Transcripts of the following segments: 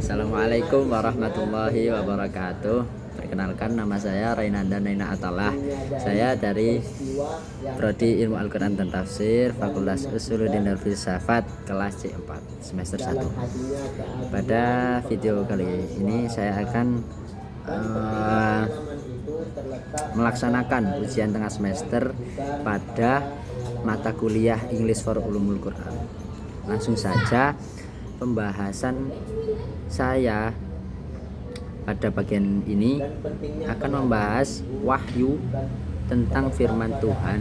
Assalamualaikum warahmatullahi wabarakatuh. Perkenalkan, nama saya Rainanda Naina Atalah. Saya dari Prodi Ilmu Al-Quran dan Tafsir, Fakultas Usuluddin dan Filsafat, kelas C4 semester 1. Pada video kali ini saya akan melaksanakan ujian tengah semester pada mata kuliah English for Ulumul Quran. Langsung saja pembahasan saya pada bagian ini akan membahas wahyu tentang firman Tuhan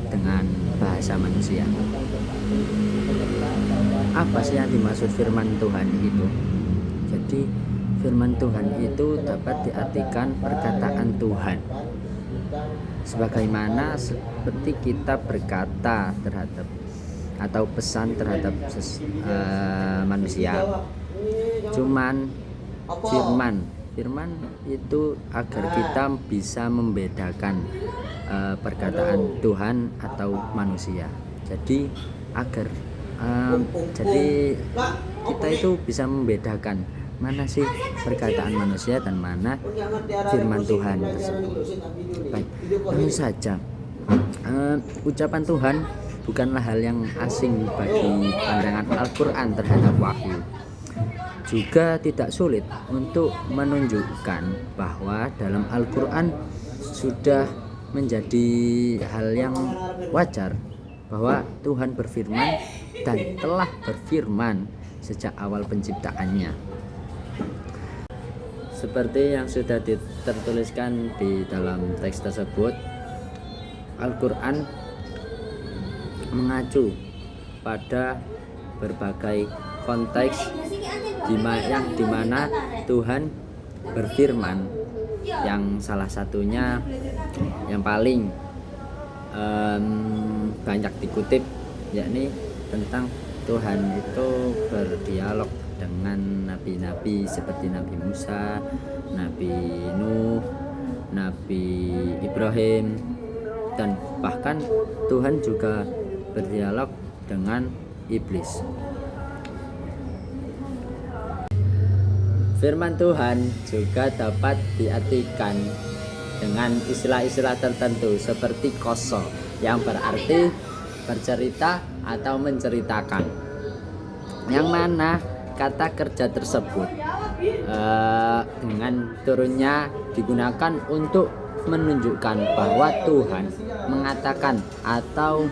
dengan bahasa manusia. Apa sih yang dimaksud firman Tuhan itu? Jadi firman Tuhan itu dapat diartikan perkataan Tuhan, sebagaimana seperti kita berkata terhadap atau pesan terhadap manusia. Cuman firman itu agar kita bisa membedakan perkataan Tuhan atau manusia. Jadi jadi kita itu bisa membedakan mana sih perkataan manusia dan mana firman Tuhan tersebut. Baik, tentu saja ucapan Tuhan bukanlah hal yang asing bagi pandangan Al-Quran terhadap wahyu. Juga tidak sulit untuk menunjukkan bahwa dalam Al-Quran sudah menjadi hal yang wajar bahwa Tuhan berfirman dan telah berfirman sejak awal penciptaannya. Seperti yang sudah tertuliskan di dalam teks tersebut, Al-Quran mengacu pada berbagai konteks yang dimana Tuhan berfirman, yang salah satunya yang paling banyak dikutip yakni tentang Tuhan itu berdialog dengan nabi-nabi seperti Nabi Musa, Nabi Nuh, Nabi Ibrahim, dan bahkan Tuhan juga berdialog dengan iblis. Firman Tuhan juga dapat diartikan dengan istilah-istilah tertentu seperti koso, yang berarti bercerita atau menceritakan, yang mana kata kerja tersebut dengan turunnya digunakan untuk menunjukkan bahwa Tuhan mengatakan atau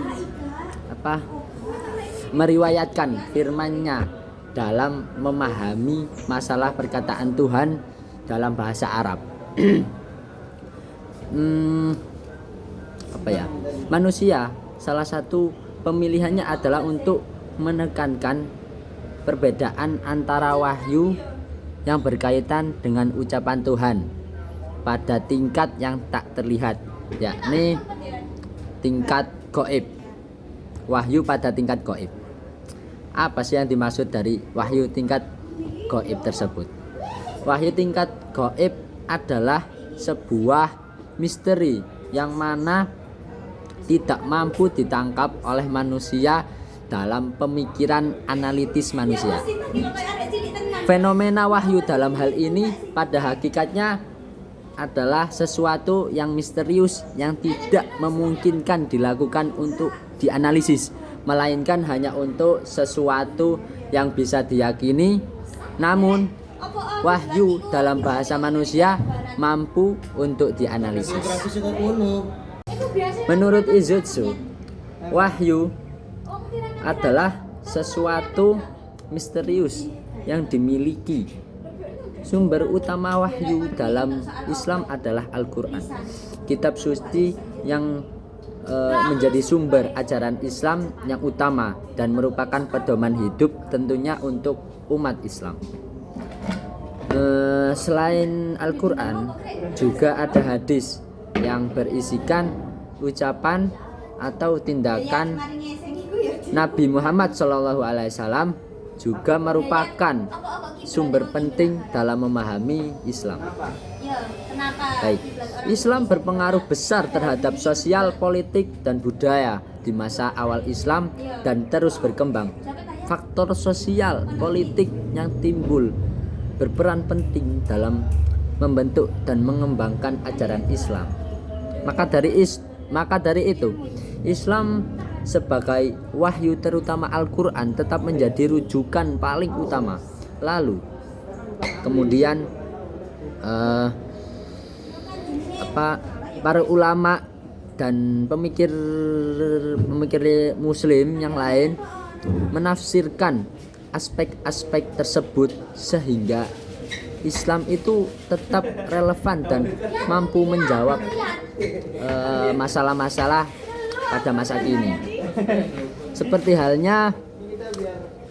meriwayatkan firman-Nya dalam memahami masalah perkataan Tuhan dalam bahasa Arab. Manusia salah satu pemilihannya adalah untuk menekankan perbedaan antara wahyu yang berkaitan dengan ucapan Tuhan pada tingkat yang tak terlihat, yakni tingkat gaib. Wahyu pada tingkat gaib. Apa sih yang dimaksud dari wahyu tingkat gaib tersebut? Wahyu tingkat gaib adalah sebuah misteri yang mana tidak mampu ditangkap oleh manusia dalam pemikiran analitis manusia. Fenomena wahyu dalam hal ini pada hakikatnya adalah sesuatu yang misterius yang tidak memungkinkan dilakukan untuk dianalisis, melainkan hanya untuk sesuatu yang bisa diyakini. Namun wahyu dalam bahasa manusia mampu untuk dianalisis. Menurut Izutsu, wahyu adalah sesuatu misterius yang dimiliki. Sumber utama wahyu dalam Islam adalah Al-Quran, kitab suci yang menjadi sumber ajaran Islam yang utama dan merupakan pedoman hidup tentunya untuk umat Islam. Selain Al-Quran, juga ada hadis yang berisikan ucapan atau tindakan Nabi Muhammad SAW, juga merupakan sumber penting dalam memahami Islam. Baik, Islam berpengaruh besar terhadap sosial, politik, dan budaya di masa awal Islam dan terus berkembang. Faktor sosial politik yang timbul berperan penting dalam membentuk dan mengembangkan ajaran Islam. Maka dari itu, Islam sebagai wahyu terutama Al-Quran tetap menjadi rujukan paling utama. Lalu kemudian para ulama dan pemikir muslim yang lain menafsirkan aspek-aspek tersebut sehingga Islam itu tetap relevan dan mampu menjawab masalah-masalah pada masa kini. Seperti halnya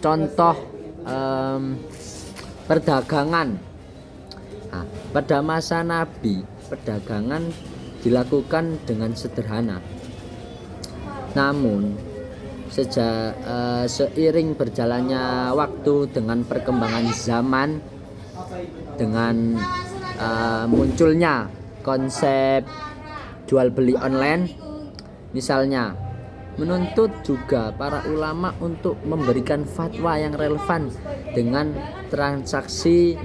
contoh perdagangan. Nah, pada masa Nabi, perdagangan dilakukan dengan sederhana. Namun seiring berjalannya waktu dengan perkembangan zaman, dengan munculnya konsep jual beli online misalnya, menuntut juga para ulama untuk memberikan fatwa yang relevan dengan transaksi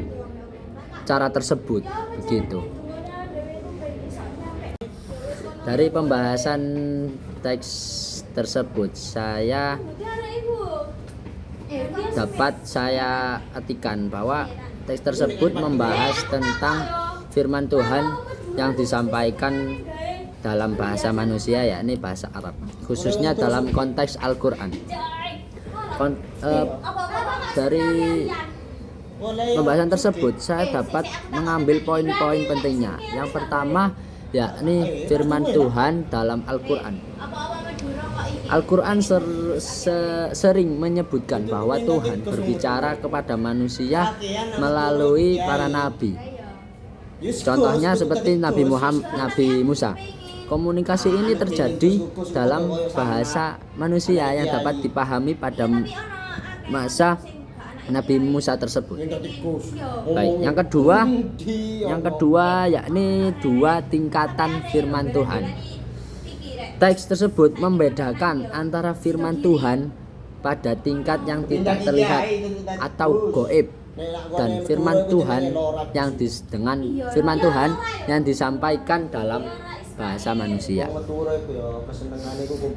cara tersebut. Begitu. Dari pembahasan teks tersebut saya artikan bahwa teks tersebut membahas tentang firman Tuhan yang disampaikan dalam bahasa manusia, yakni bahasa Arab, khususnya dalam konteks Al-Quran. Dari pembahasan tersebut saya dapat mengambil poin-poin pentingnya. Yang pertama yakni firman Tuhan dalam Al-Quran. Al-Quran sering menyebutkan bahwa Tuhan berbicara kepada manusia melalui para nabi. Contohnya seperti Nabi Musa. Komunikasi ini terjadi dalam bahasa manusia yang dapat dipahami pada masa Nabi Musa tersebut. Baik, yang kedua yakni dua tingkatan firman Tuhan. Teks tersebut membedakan antara firman Tuhan pada tingkat yang tidak terlihat atau gaib dan firman Tuhan yang disampaikan dalam bahasa manusia.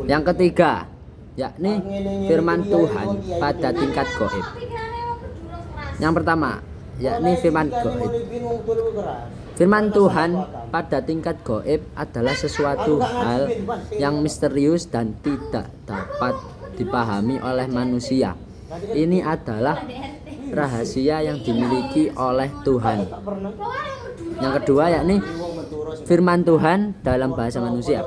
Yang ketiga yakni firman Tuhan pada tingkat gaib. Yang pertama yakni firman gaib. Firman Tuhan pada tingkat gaib adalah sesuatu hal yang misterius dan tidak dapat dipahami oleh manusia. Ini adalah rahasia yang dimiliki oleh Tuhan. Yang kedua yakni firman Tuhan dalam bahasa manusia.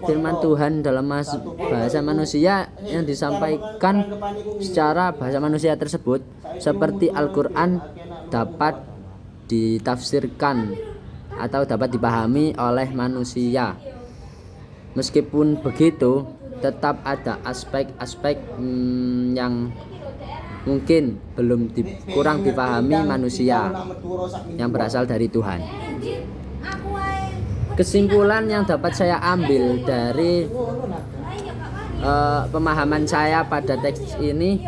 Firman Tuhan dalam bahasa manusia yang disampaikan secara bahasa manusia tersebut, seperti Al-Quran, dapat ditafsirkan atau dapat dipahami oleh manusia. Meskipun begitu, tetap ada aspek-aspek yang mungkin kurang dipahami manusia yang berasal dari Tuhan. Kesimpulan yang dapat saya ambil dari pemahaman saya pada teks ini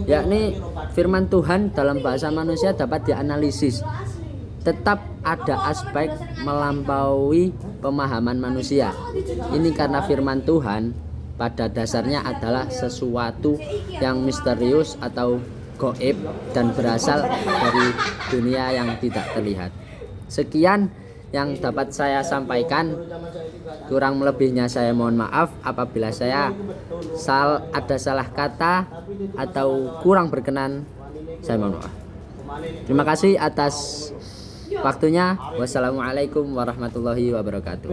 yakni firman Tuhan dalam bahasa manusia dapat dianalisis. Tetap ada aspek melampaui pemahaman manusia. Ini karena firman Tuhan pada dasarnya adalah sesuatu yang misterius atau gaib dan berasal dari dunia yang tidak terlihat. Sekian yang dapat saya sampaikan. Kurang melebihnya saya mohon maaf apabila saya ada salah kata atau kurang berkenan, saya mohon maaf. Terima kasih atas waktunya. Wassalamualaikum warahmatullahi wabarakatuh.